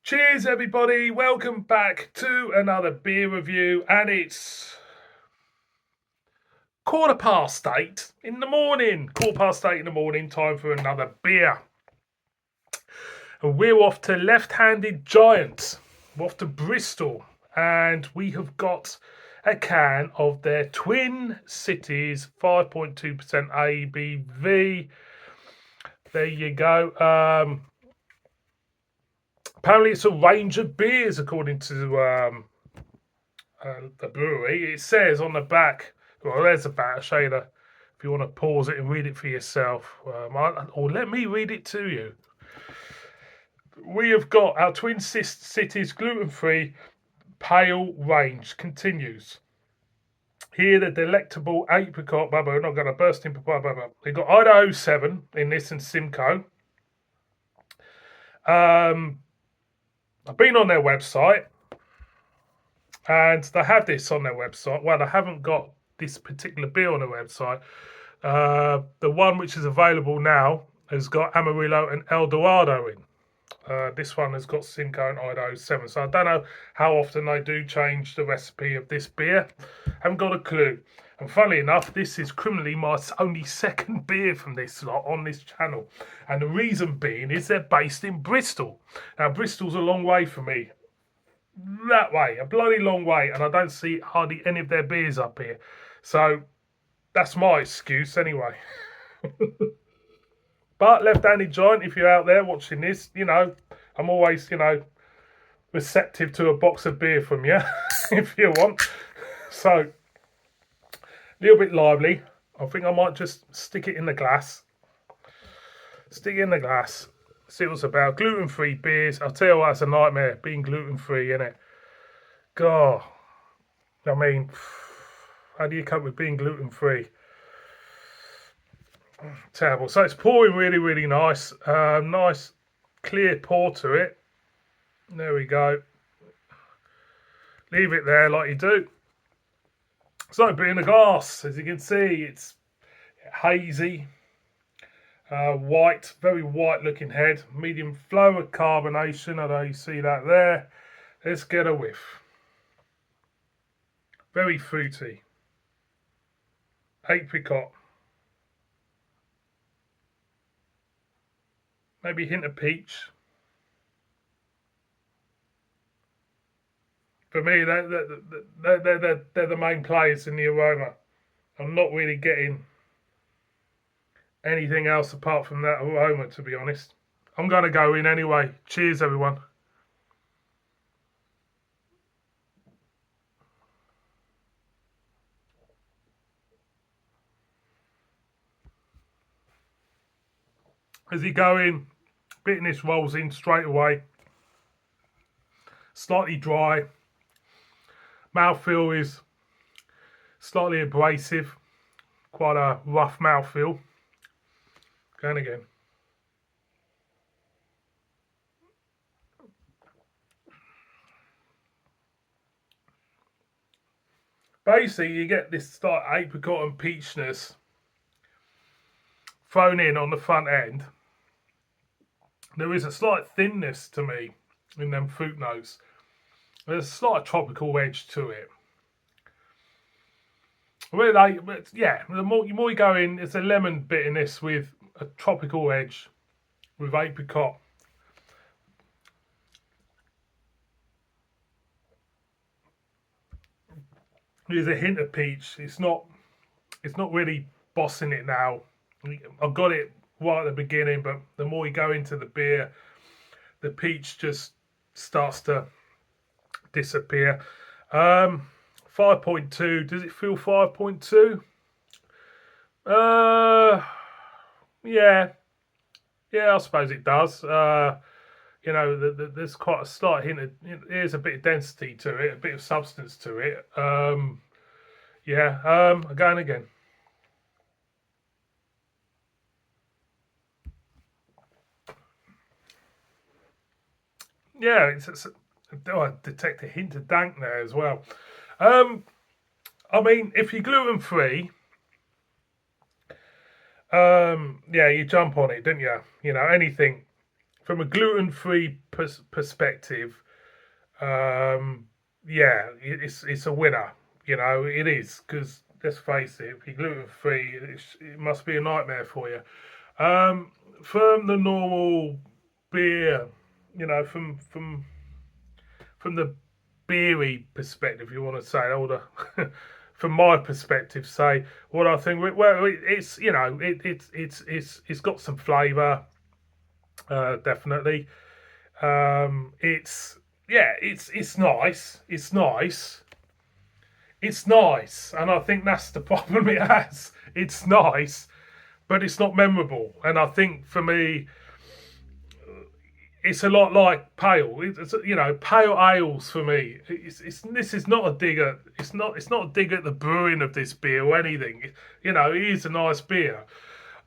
Cheers, everybody. Welcome back to another beer review, and it's 8:15 in the morning. 8:15 in the morning, time for another beer. And we're off to Left-Handed Giant. We're off to Bristol, and we have got a can of their Twin Cities 5.2% ABV. There you go. Apparently, it's a range of beers, according to the brewery. It says on the back, well, there's about a shader if you want to pause it and read it for yourself. Or let me read it to you. We have got our Twin Cities gluten-free pale range continues. Here, the delectable apricot, we're not going to burst into They've got Idaho 7 in this and Simcoe. I've been on their website, and they have this on their website. Well, they haven't got this particular beer on their website. The one which is available now has got Amarillo and El Dorado in. This one has got Simcoe and Idaho 7. So I don't know how often they do change the recipe of this beer. Haven't got a clue. And funnily enough, this is criminally my only second beer from this lot on this channel. And the reason being is they're based in Bristol. Now, Bristol's a long way from me. That way, a bloody long way. And I don't see hardly any of their beers up here. So that's my excuse anyway. But Left-Handed Giant, if you're out there watching this, I'm always, receptive to a box of beer from you, if you want. So, a little bit lively. I think I might just stick it in the glass. Stick it in the glass. See what it's about. Gluten-free beers. I'll tell you what, it's a nightmare being gluten-free, innit? God. I mean, how do you cope with being gluten-free? Terrible. So it's pouring really, really nice. Nice clear pour to it. There we go. Leave it there like you do. It's like being in a glass. As you can see, it's hazy, white, very white looking head. Medium flow of carbonation. I know you see that there. Let's get a whiff. Very fruity. Apricot. Maybe a hint of peach. For me, they're the main players in the aroma. I'm not really getting anything else apart from that aroma, to be honest. I'm going to go in anyway. Cheers, everyone. As you go in, bitterness rolls in straight away. Slightly dry. Mouthfeel is slightly abrasive. Quite a rough mouthfeel. Going again. Basically, you get this slight apricot and peachness thrown in on the front end. There is a slight thinness to me in them fruit notes. There's a slight tropical edge to it. Really, yeah, the more you go in, it's a lemon bitterness with a tropical edge with apricot. There's a hint of peach. It's not really bossing it now. I've got it right at the beginning, but the more you go into the beer, the peach just starts to disappear. 5.2. Does it feel 5.2? Yeah, I suppose it does. There's quite a slight hint of, there's a bit of density to it, a bit of substance to it. Again. Yeah, I detect a hint of dank there as well. I mean, if you're gluten free, you jump on it, don't you? Anything from a gluten-free perspective, yeah, it's a winner. You know, it is, because let's face it, if you're gluten-free, it must be a nightmare for you. From the normal beer, you know, from the beery perspective, you want to say, or the from my perspective, say what I think. Well, it's, you know, it's got some flavour, definitely. It's, yeah, it's nice. It's nice. It's nice, and I think that's the problem it has. It's nice, but it's not memorable. And I think for me, it's a lot like pale. It's, you know, pale ales for me. It's this is not a dig at, it's not a dig at the brewing of this beer or anything. You know, it is a nice beer.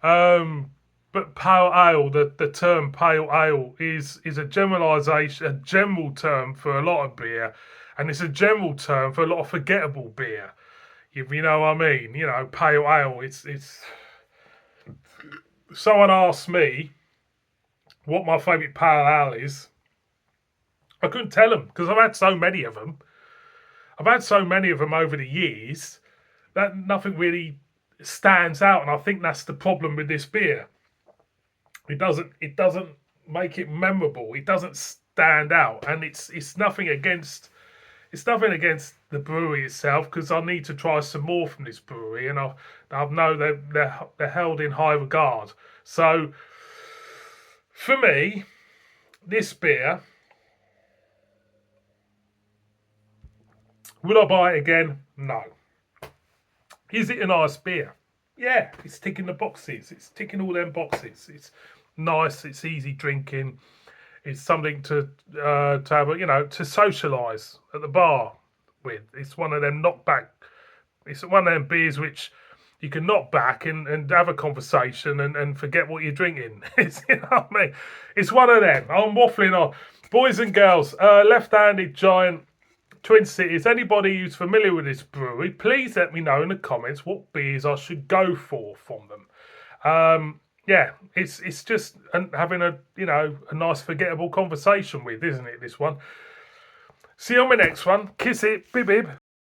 But pale ale, the term pale ale is a generalisation, a general term for a lot of beer, and it's a general term for a lot of forgettable beer. You know what I mean? You know, pale ale. It's. Someone asked me what my favourite pale ale is. I couldn't tell them because I've had so many of them. I've had so many of them over the years that nothing really stands out, and I think that's the problem with this beer. It doesn't make it memorable. It doesn't stand out, and it's nothing against the brewery itself, because I need to try some more from this brewery, and I know they're held in high regard. So for me, this beer, would I buy it again? No. Is it a nice beer? Yeah, it's ticking the boxes. It's ticking all them boxes. It's nice. It's easy drinking. It's something to have, you know, to socialise at the bar with. It's one of them knockback. It's one of them beers which you can knock back and have a conversation and forget what you're drinking. It's, you know what I mean? It's one of them. I'm waffling on. Boys and girls, Left-Handed Giant, Twin Cities. Anybody who's familiar with this brewery, please let me know in the comments what beers I should go for from them. Yeah, it's just having a, you know, a nice forgettable conversation with, isn't it? This one. See you on my next one. Kiss it, bib bib.